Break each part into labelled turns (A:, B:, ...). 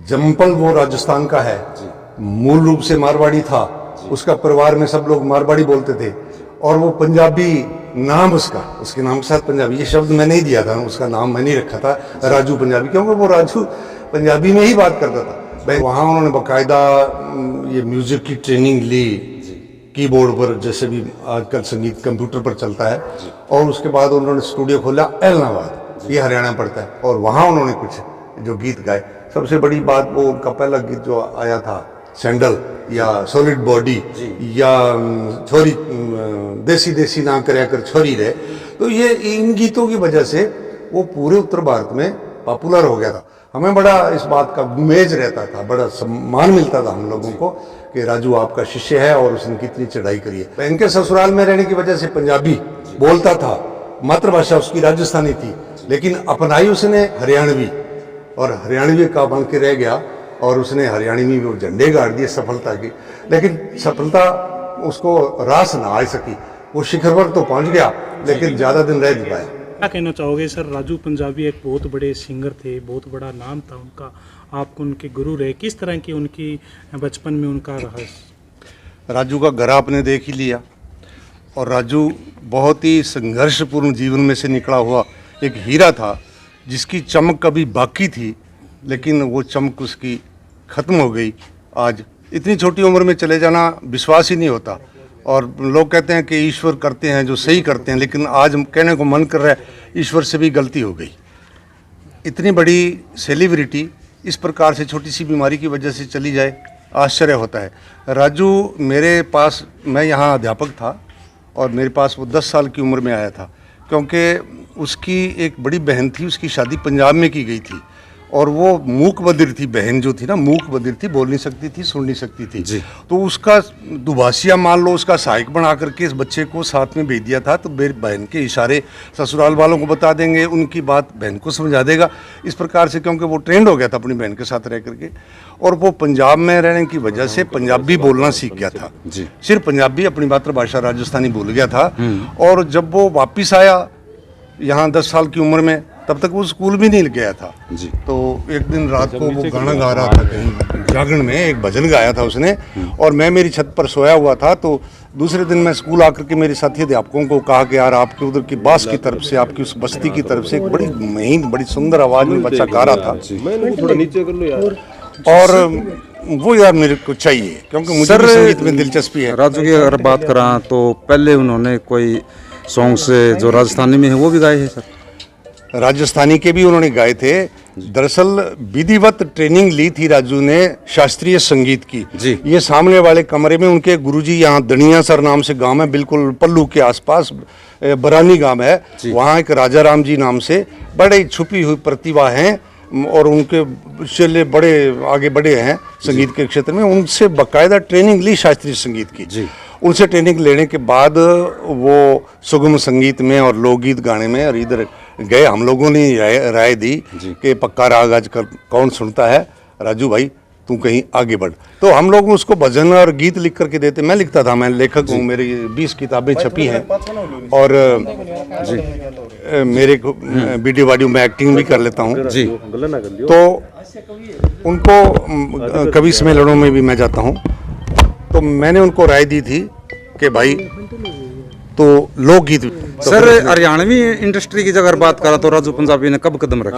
A: जम्पल वो राजस्थान का है, मूल रूप से मारवाड़ी था, उसका परिवार में सब लोग मारवाड़ी बोलते थे, और वो पंजाबी नाम उसके नाम के साथ पंजाबी, ये शब्द मैं नहीं दिया था, उसका नाम मैं नहीं रखा था राजू पंजाबी, क्योंकि वो राजू पंजाबी में ही बात करता था। वहाँ उन्होंने बाकायदा ये म्यूजिक की ट्रेनिंग ली, कीबोर्ड पर, जैसे भी आजकल संगीत कंप्यूटर पर चलता है, और उसके बाद उन्होंने स्टूडियो खोला एलनाबाद, ये हरियाणा पड़ता है, और वहाँ उन्होंने कुछ जो गीत गाए। सबसे बड़ी बात वो उनका पहला गीत जो आया था सैंडल या सॉलिड बॉडी या छोरी देसी देसी ना करया कर छोरी रे, तो ये इन गीतों की वजह से वो पूरे उत्तर भारत में पॉपुलर हो गया था। हमें बड़ा इस बात का गुमेज रहता था, बड़ा सम्मान मिलता था हम लोगों को कि राजू आपका शिष्य है और उसने कितनी चढ़ाई करी है। इनके ससुराल में रहने की वजह से पंजाबी बोलता था, मातृभाषा उसकी राजस्थानी थी, लेकिन अपनाई उसने हरियाणवी, और हरियाणवी का बन के रह गया, और उसने हरियाणवी में वो झंडे गाड़ दिए सफलता की, लेकिन सफलता उसको रास ना आ सकी। वो शिखर पर तो पहुंच गया, लेकिन ज्यादा दिन रह नहीं पाया।
B: क्या कहना चाहोगे सर? राजू पंजाबी एक बहुत बड़े सिंगर थे, बहुत बड़ा नाम था उनका, आप उनके गुरु रहे, किस तरह की उनकी बचपन में उनका रहस्य?
A: राजू का घर आपने देख ही लिया, और राजू बहुत ही संघर्षपूर्ण जीवन में से निकला हुआ एक हीरा था, जिसकी चमक कभी बाकी थी, लेकिन वो चमक उसकी खत्म हो गई। आज इतनी छोटी उम्र में चले जाना विश्वास ही नहीं होता, और लोग कहते हैं कि ईश्वर करते हैं जो सही करते हैं, लेकिन आज कहने को मन कर रहा है ईश्वर से भी गलती हो गई। इतनी बड़ी सेलिब्रिटी इस प्रकार से छोटी सी बीमारी की वजह से चली जाए, आश्चर्य होता है। राजू मेरे पास, मैं यहाँ अध्यापक था, और मेरे पास वो 10 साल की उम्र में आया था, क्योंकि उसकी एक बड़ी बहन थी, उसकी शादी पंजाब में की गई थी, और वो मूक बधिर थी, बहन जो थी ना मूक बधिर थी, बोल नहीं सकती थी, सुन नहीं सकती थी। तो उसका दुभाषिया मान लो, उसका सहायक बना करके इस बच्चे को साथ में भेज दिया था। तो मेरी बहन के इशारे ससुराल वालों को बता देंगे, उनकी बात बहन को समझा देगा, इस प्रकार से, क्योंकि वो ट्रेंड हो गया था अपनी बहन के साथ रह करके, और वो पंजाब में रहने की वजह से पंजाबी बोलना सीख गया था। सिर्फ पंजाबी, अपनी मातृभाषा राजस्थानी भूल गया था। और जब वो वापिस आया यहाँ 10 साल की उम्र में, तब तक वो स्कूल भी नहीं गया था जी। तो एक दिन रात को वो गाना गा रहा था कहीं जागरण में, एक भजन गाया था उसने, और मैं मेरी छत पर सोया हुआ था। तो दूसरे दिन मैं स्कूल आकर के मेरे साथी अध्यापकों को कहा कि यार आपके उधर की बास की तरफ से, आपकी उस बस्ती की तरफ से एक बड़ी महीन, बड़ी सुंदर आवाज में बच्चा गा रहा था, और वो यार मेरे को चाहिए, क्योंकि मुझे भी संगीत में दिलचस्पी है।
C: राजू की अगर बात करा तो पहले उन्होंने कोई सॉन्ग से जो राजस्थानी में है वो भी गाए हैं सर?
A: राजस्थानी के भी उन्होंने गाए थे। दरअसल विधिवत ट्रेनिंग ली थी राजू ने शास्त्रीय संगीत की जी। ये सामने वाले कमरे में उनके गुरुजी, यहाँ दनिया सर नाम से गांव है, बिल्कुल पल्लू के आसपास बरानी गांव है, वहाँ एक राजा राम जी नाम से बड़े छुपी हुई प्रतिभा हैं, और उनके चले बड़े आगे बढ़े हैं संगीत के क्षेत्र में। उनसे बाकायदा ट्रेनिंग ली शास्त्रीय संगीत की जी। उनसे ट्रेनिंग लेने के बाद वो सुगम संगीत में और लोकगीत गाने में, और इधर गए, हम लोगों ने राय दी कि पक्का राग आजकल कौन सुनता है, राजू भाई तू कहीं आगे बढ़। तो हम लोग उसको भजन और गीत लिख करके देते, मैं लिखता था, मैं लेखक हूँ, मेरी 20 किताबें छपी हैं, और मेरे को वीडियो वाडियो में एक्टिंग भी कर लेता हूँ जी। तो उनको कवि सम्मेलनों में भी मैं जाता हूँ, तो मैंने उनको राय दी थी कि भाई तो लोकगीत तो
C: सर हरियाणवी इंडस्ट्री की अगर बात करा तो राजू पंजाबी ने कब कदम रखा?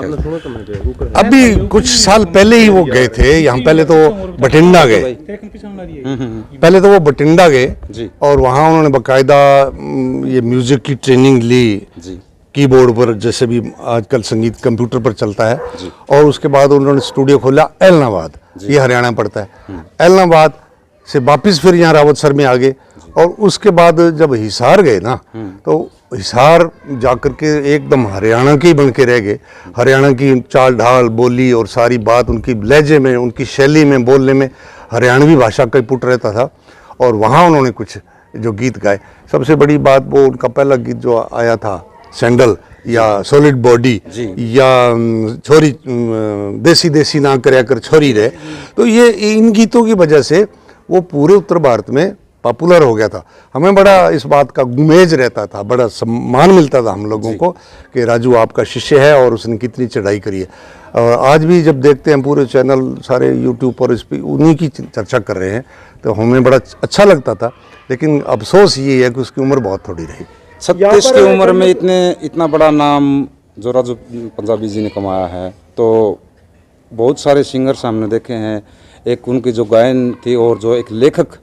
A: अभी कुछ साल पहले ही वो गए थे यहाँ। पहले तो बठिंडा गए, पहले तो वो बठिंडा गए, और वहाँ उन्होंने बाकायदा ये म्यूजिक की ट्रेनिंग ली, कीबोर्ड पर, जैसे भी आजकल संगीत कंप्यूटर पर चलता है, और उसके बाद उन्होंने स्टूडियो खोला एलनाबाद, ये हरियाणा पड़ता है। एलनाबाद से वापिस फिर यहाँ रावतसर में आ गए, और उसके बाद जब हिसार गए ना, तो हिसार जाकर के एकदम हरियाणा के ही बन के रह गए। हरियाणा की चाल ढाल, बोली और सारी बात उनकी लहजे में, उनकी शैली में, बोलने में हरियाणवी भाषा का ही पुट रहता था, और वहाँ उन्होंने कुछ जो गीत गाए। सबसे बड़ी बात वो उनका पहला गीत जो आया था सैंडल या सॉलिड बॉडी या छोरी देसी देसी ना करया कर छोरी रे, तो ये इन गीतों की वजह से वो पूरे उत्तर भारत में पॉपुलर हो गया था, हमें बड़ा इस बात का गुमेज रहता था, बड़ा सम्मान मिलता था हम लोगों को कि राजू आपका शिष्य है और उसने कितनी चढ़ाई करी है। और आज भी जब देखते हैं पूरे चैनल सारे यूट्यूब पर इस पर उन्हीं की चर्चा कर रहे हैं तो हमें बड़ा अच्छा लगता था। लेकिन अफसोस ये है कि उसकी उम्र बहुत थोड़ी रही।
C: 36 की उम्र में इतना बड़ा नाम जो राजू पंजाबी जी ने कमाया है, तो बहुत सारे सिंगर्स हमने देखे हैं, एक उनकी जो गायन थी और जो एक लेखक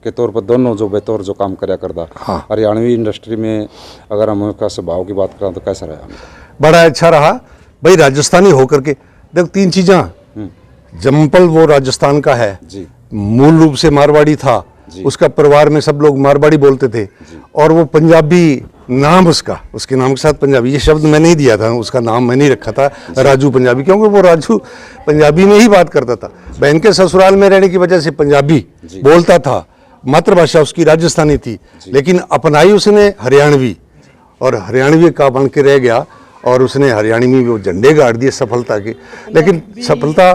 C: के तौर पर दोनों जो बेतौर जो काम करया करता।
A: हाँ।
C: हरियाणवी इंडस्ट्री में अगर हम उसका स्वभाव की बात करें तो कैसा रहा उनका?
A: बड़ा अच्छा रहा भाई, राजस्थानी होकर के। देखो 3 चीज़ें, जम्पल वो राजस्थान का है
C: जी,
A: मूल रूप से मारवाड़ी था, उसका परिवार में सब लोग मारवाड़ी बोलते थे, और वो पंजाबी नाम उसके नाम के साथ पंजाबी, ये शब्द मैंने ही दिया था, उसका नाम मैंने ही रखा था राजू पंजाबी, क्योंकि वो राजू पंजाबी में ही बात करता था। बहन के ससुराल में रहने की वजह से पंजाबी बोलता था, मातृभाषा उसकी राजस्थानी थी, लेकिन अपनाई उसने हरियाणवी, और हरियाणवी का बन के रह गया, और उसने हरियाणवी में वो झंडे गाड़ दिए सफलता के। लेकिन सफलता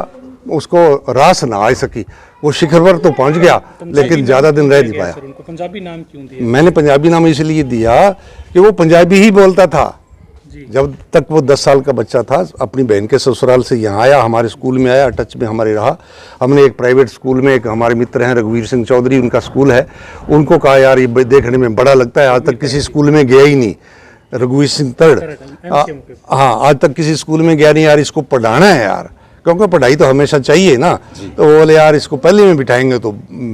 A: उसको रास ना आ सकी, वो शिखर पर तो पहुंच गया लेकिन ज़्यादा दिन रह नहीं पाया।
B: उनको पंजाबी नाम क्यों दिया?
A: मैंने पंजाबी नाम इसलिए दिया कि वो पंजाबी ही बोलता था। जब तक वो 10 साल का बच्चा था, अपनी बहन के ससुराल से यहाँ आया, हमारे स्कूल में आया, टच में हमारे रहा। हमने एक प्राइवेट स्कूल में, एक हमारे मित्र हैं रघुवीर सिंह चौधरी, उनका स्कूल है, उनको कहा यार ये देखने में बड़ा लगता है, आज तक किसी स्कूल में गया ही नहीं, रघुवीर सिंह हाँ, आज तक किसी स्कूल में गया नहीं, यार इसको पढ़ाना है यार, क्योंकि पढ़ाई तो हमेशा चाहिए ना। तो वो बोले यार इसको पहले में बिठाएंगे तो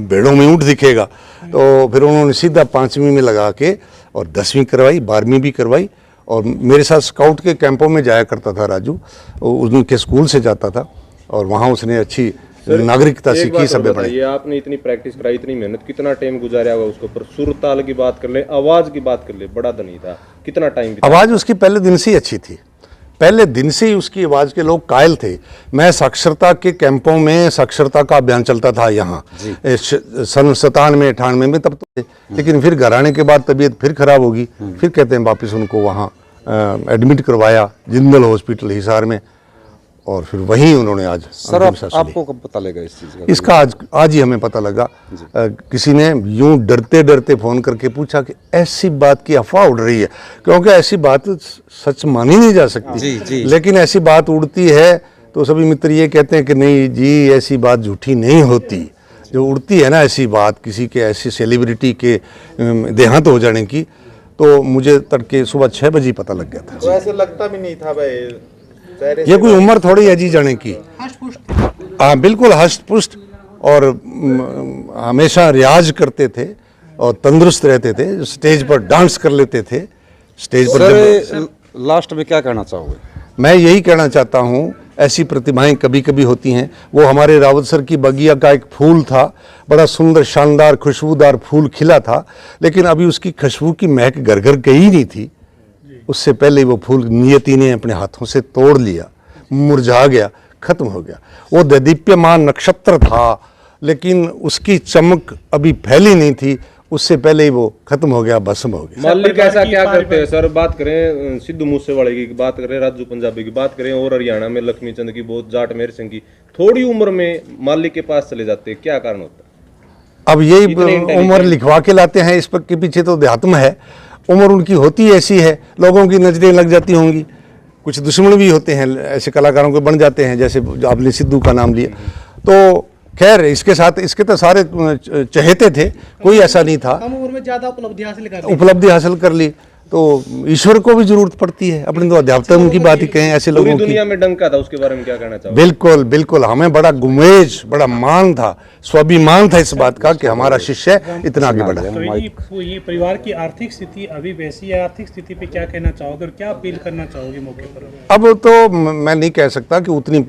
A: भेड़ों में ऊँट दिखेगा। तो फिर उन्होंने सीधा 5वीं में लगा के और 10वीं करवाई, 12वीं भी करवाई, और मेरे साथ स्काउट के कैंपों में जाया करता था राजू, उनके स्कूल से जाता था, और वहाँ उसने अच्छी नागरिकता सीखी, सभ्य पढ़ाई।
D: आपने इतनी प्रैक्टिस कराई, इतनी मेहनत, कितना टाइम गुजारा होगा उसके ऊपर? सुर ताल की बात कर ले, आवाज की बात कर ले, बड़ा धनी था, कितना टाइम?
A: आवाज़ उसकी पहले दिन से ही अच्छी थी, पहले दिन से ही उसकी आवाज़ के लोग कायल थे। मैं साक्षरता के कैंपों में, साक्षरता का अभियान चलता था यहाँ सन 97-98 में, तब तो, लेकिन फिर घर आने के बाद तबीयत फिर खराब होगी, फिर कहते हैं वापस उनको वहाँ एडमिट करवाया जिंदल हॉस्पिटल हिसार में, और फिर वहीं उन्होंने आज
C: सर
A: अंतिम सांस ली।
C: आपको कब पता लगा इस चीज़ का?
A: इसका आज ही हमें पता लगा। किसी ने यूं डरते डरते फ़ोन करके पूछा कि ऐसी बात की अफवाह उड़ रही है, क्योंकि ऐसी बात सच मानी नहीं जा सकती, लेकिन ऐसी बात उड़ती है तो सभी मित्र ये कहते हैं कि नहीं जी, ऐसी बात झूठी नहीं होती। जो उड़ती है ना ऐसी बात, किसी के ऐसी सेलिब्रिटी के देहांत हो जाने की, तो मुझे तड़के सुबह 6 बजे पता लग गया था।
D: तो ऐसे लगता भी नहीं था भाई,
A: ये कोई उम्र थोड़ी है जी जाने की। हाँ बिल्कुल हष्ट पुष्ट, और हमेशा रियाज करते थे और तंदुरुस्त रहते थे, स्टेज पर डांस कर लेते थे। स्टेज पर
C: लास्ट में क्या कहना चाहोगे?
A: मैं यही कहना चाहता हूँ, ऐसी प्रतिभाएं कभी कभी होती हैं। वो हमारे रावत सर की बगिया का एक फूल था, बड़ा सुंदर शानदार खुशबूदार फूल खिला था, लेकिन अभी उसकी खुशबू की महक घर घर गई नहीं थी। उससे पहले वो फूल नियति ने अपने हाथों से तोड़ लिया, मुरझा गया, खत्म हो गया। वो दैदीप्यमान नक्षत्र था, लेकिन उसकी चमक अभी फैली नहीं थी, उससे पहले ही वो खत्म हो गया, भस्म हो गया।
D: मालिक ऐसा क्या करते हैं सर? बात करें सिद्धू मूसेवाले की, बात करें राजू पंजाबी की, बात करें और हरियाणा में लक्ष्मी चंद की, बहुत जाट मेहर सिंह की, थोड़ी उम्र में मालिक के पास चले जाते हैं, क्या कारण होता है?
A: अब यही उम्र लिखवा के लाते हैं, इस पर के पीछे तो अध्यात्म है। उम्र उनकी होती ऐसी है, लोगों की नजरें लग जाती होंगी, कुछ दुश्मन भी होते हैं, ऐसे कलाकारों के बन जाते हैं, जैसे आपने सिद्धू का नाम लिया। तो खैर इसके साथ इसके तो सारे चहेते थे, कोई ऐसा नहीं था।
E: कम उम्र में ज्यादा
A: उपलब्धि हासिल कर ली, तो ईश्वर को भी जरूरत पड़ती है। अपने तो अध्यात्म की बात ही कहें, ऐसे
D: पूरी
A: लोगों की
D: दुनिया में डंका था, उसके बारे में क्या कहना चाहोगे?
A: बिल्कुल बिल्कुल, हमें बड़ा गुमेज, बड़ा मान था, स्वाभिमान था इस बात का कि हमारा शिष्य इतना आगे बढ़ा।
B: तो ये परिवार की आर्थिक स्थिति अभी वैसी है, आर्थिक स्थिति पे क्या कहना चाहोगे और क्या अपील करना चाहोगे मौके पर?
A: अब तो मैं नहीं कह सकता कि उतनी,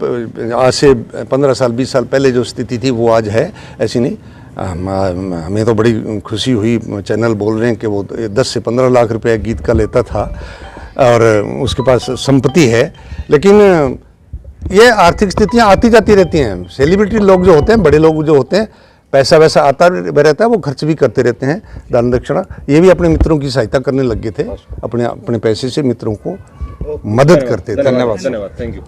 A: आज से 15 साल 20 साल पहले जो स्थिति थी वो आज है, ऐसी नहीं। हमें तो बड़ी खुशी हुई, चैनल बोल रहे हैं कि वो 10 से 15 लाख रुपए गीत का लेता था और उसके पास संपत्ति है, लेकिन ये आर्थिक स्थितियां आती जाती रहती हैं। सेलिब्रिटी लोग जो होते हैं, बड़े लोग जो होते हैं, पैसा वैसा आता रहता है, वो खर्च भी करते रहते हैं, दान दक्षिणा। ये भी अपने मित्रों की सहायता करने लग गए थे, अपने पैसे से मित्रों को मदद करते थे।
D: धन्यवाद, थैंक यू।